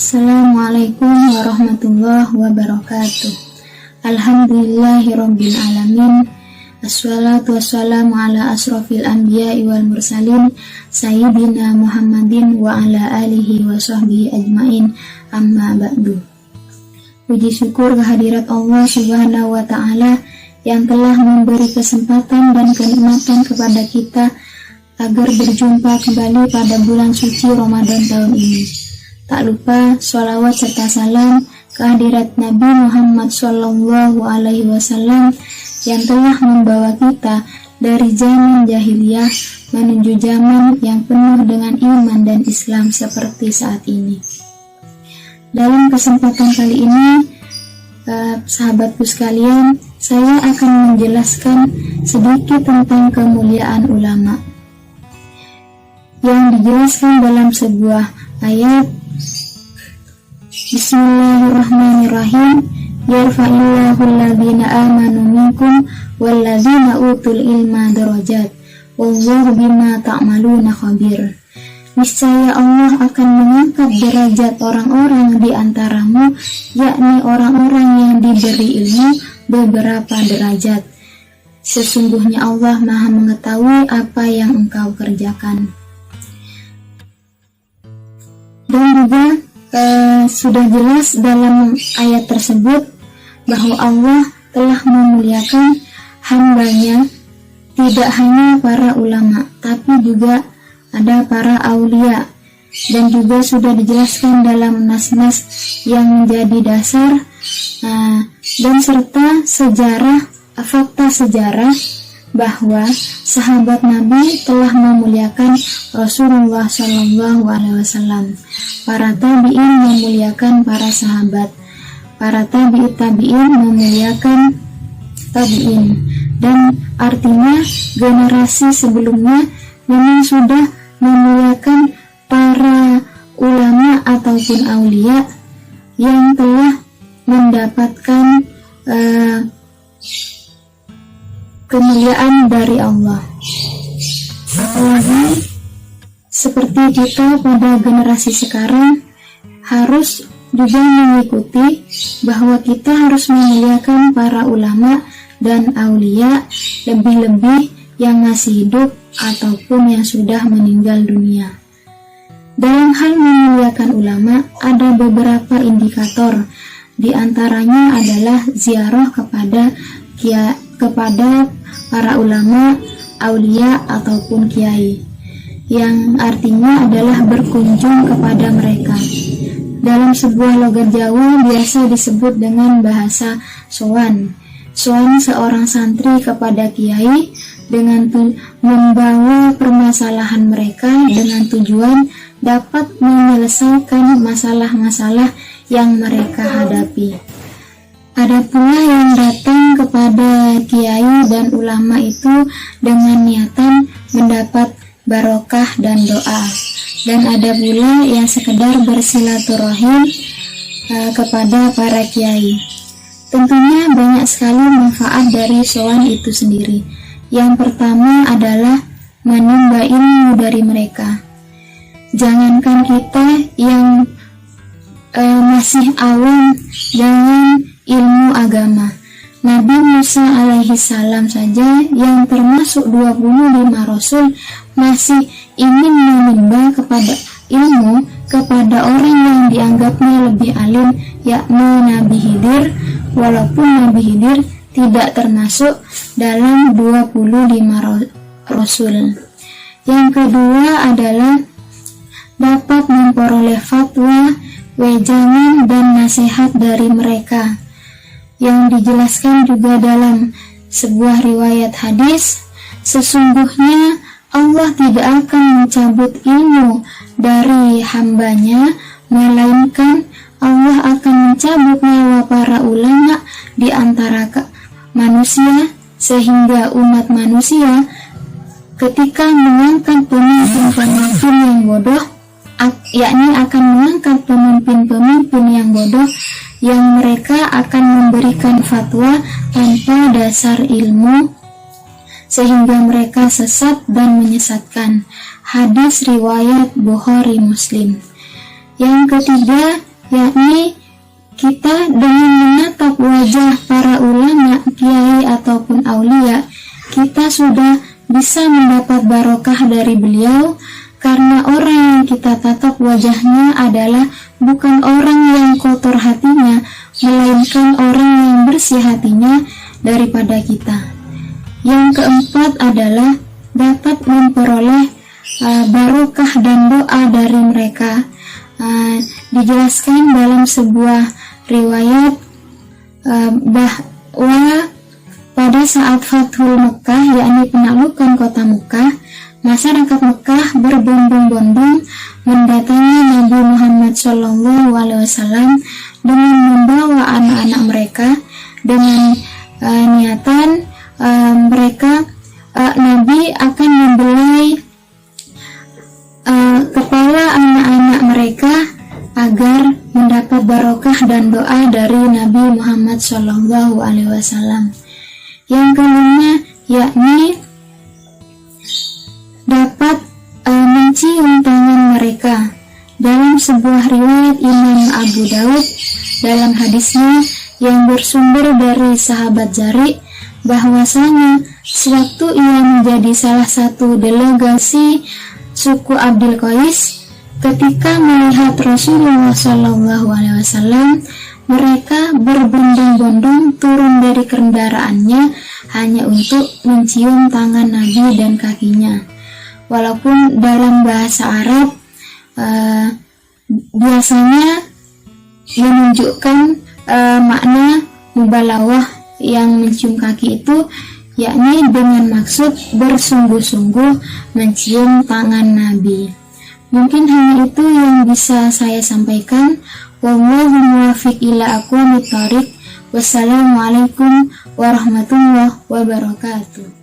Assalamualaikum warahmatullahi wabarakatuh. Alhamdulillahirabbil alamin. Assalatu wassalamu ala asrofil anbiya'i wal mursalin sayyidina Muhammadin wa ala alihi wa sahbihi ajmain, amma ba'du. Puji syukur kehadirat Allah Subhanahu wa ta'ala yang telah memberi kesempatan dan kenikmatan kepada kita agar berjumpa kembali pada bulan suci Ramadan tahun ini. Tak lupa sholawat serta salam kehadirat Nabi Muhammad Sallallahu Alaihi Wasallam yang telah membawa kita dari zaman jahiliyah menuju zaman yang penuh dengan iman dan Islam seperti saat ini. Dalam kesempatan kali ini, sahabatku sekalian, saya akan menjelaskan sedikit tentang kemuliaan ulama yang dijelaskan dalam sebuah ayat. Bismillahirrahmanirrahim. Yarfa'illahu alladhina amanu minkum walladhina utul ilma darajat wallahu bima ta'maluna khabir. Niscaya Allah akan mengangkat derajat orang-orang di antaramu, yakni orang-orang yang diberi ilmu, beberapa derajat. Sesungguhnya Allah Maha mengetahui apa yang engkau kerjakan. Dan juga sudah jelas dalam ayat tersebut bahwa Allah telah memuliakan hambanya, tidak hanya para ulama tapi juga ada para aulia, dan juga sudah dijelaskan dalam nas-nas yang menjadi dasar dan serta fakta sejarah bahwa sahabat Nabi telah memuliakan Rasulullah Shallallahu Alaihi Wasallam. Para tabi'in memuliakan para sahabat, para tabi'in memuliakan tabi'in, dan artinya generasi sebelumnya memang sudah memuliakan para ulama ataupun aulia yang telah mendapatkan kemuliaan dari Allah. Apalagi seperti kita pada generasi sekarang harus juga mengikuti bahwa kita harus memuliakan para ulama dan aulia, lebih-lebih yang masih hidup ataupun yang sudah meninggal dunia. Dalam hal memuliakan ulama ada beberapa indikator, di antaranya adalah ziarah kepada para ulama, aulia ataupun kiai, yang artinya adalah berkunjung kepada mereka. Dalam sebuah logat Jawa biasa disebut dengan bahasa sowan. Sowan seorang santri kepada kiai dengan membawa permasalahan mereka dengan tujuan dapat menyelesaikan masalah-masalah yang mereka hadapi. Ada pula yang datang kepada kiai dan ulama itu dengan niatan mendapat barokah dan doa, dan ada pula yang sekedar bersilaturahim kepada para kiai. Tentunya banyak sekali manfaat dari sowan itu sendiri. Yang pertama adalah menimba ilmu dari mereka. Jangankan kita yang masih awam dengan ilmu agama, Nabi Musa alaihi salam saja yang termasuk 25 rasul masih ingin menimba kepada ilmu kepada orang yang dianggapnya lebih alim, yakni Nabi Khidir, walaupun Nabi Khidir tidak termasuk dalam 25 rasul. Yang kedua adalah dapat memperoleh fatwa, wejangan dan nasihat dari mereka, yang dijelaskan juga dalam sebuah riwayat hadis, sesungguhnya Allah tidak akan mencabut ilmu dari hambanya, melainkan Allah akan mencabut nyawa para ulama di antara manusia, sehingga umat manusia ketika mengangkat pemimpin-pemimpin yang bodoh, yakni akan mengangkat pemimpin-pemimpin yang bodoh, yang mereka akan memberikan fatwa tanpa dasar ilmu sehingga mereka sesat dan menyesatkan. Hadis riwayat Bukhari Muslim. Yang ketiga yakni kita dengan menatap wajah para ulama, kiai ataupun aulia, kita sudah bisa mendapat barokah dari beliau, karena orang yang kita tatap wajahnya adalah bukan orang yang kotor hatinya, melainkan orang yang bersih hatinya daripada kita. Yang keempat adalah dapat memperoleh barokah dan doa dari mereka. Dijelaskan dalam sebuah riwayat bahwa pada saat Fathul Mekah, yakni penaklukan kota Mekah, masyarakat Mekah berbondong-bondong mendatangi Nabi Muhammad SAW dengan membawa anak-anak mereka dengan niatan mereka Nabi akan membelai kepala anak-anak mereka agar mendapat barokah dan doa dari Nabi Muhammad SAW. Yang kelima yakni dapat mencium tangan mereka. Dalam sebuah riwayat Imam Abu Daud dalam hadisnya yang bersumber dari sahabat Jari, bahwasanya sewaktu ia menjadi salah satu delegasi suku Abdul Qais, ketika melihat Rasulullah SAW, mereka berbondong-bondong turun dari kendaraannya hanya untuk mencium tangan Nabi dan kakinya. Walaupun dalam bahasa Arab biasanya menunjukkan makna mubalawah yang mencium kaki itu, yakni dengan maksud bersungguh-sungguh mencium tangan Nabi. Mungkin hanya itu yang bisa saya sampaikan. Wallahu muwaffiq ila aqwamit thoriq. Wassalamualaikum warahmatullahi wabarakatuh.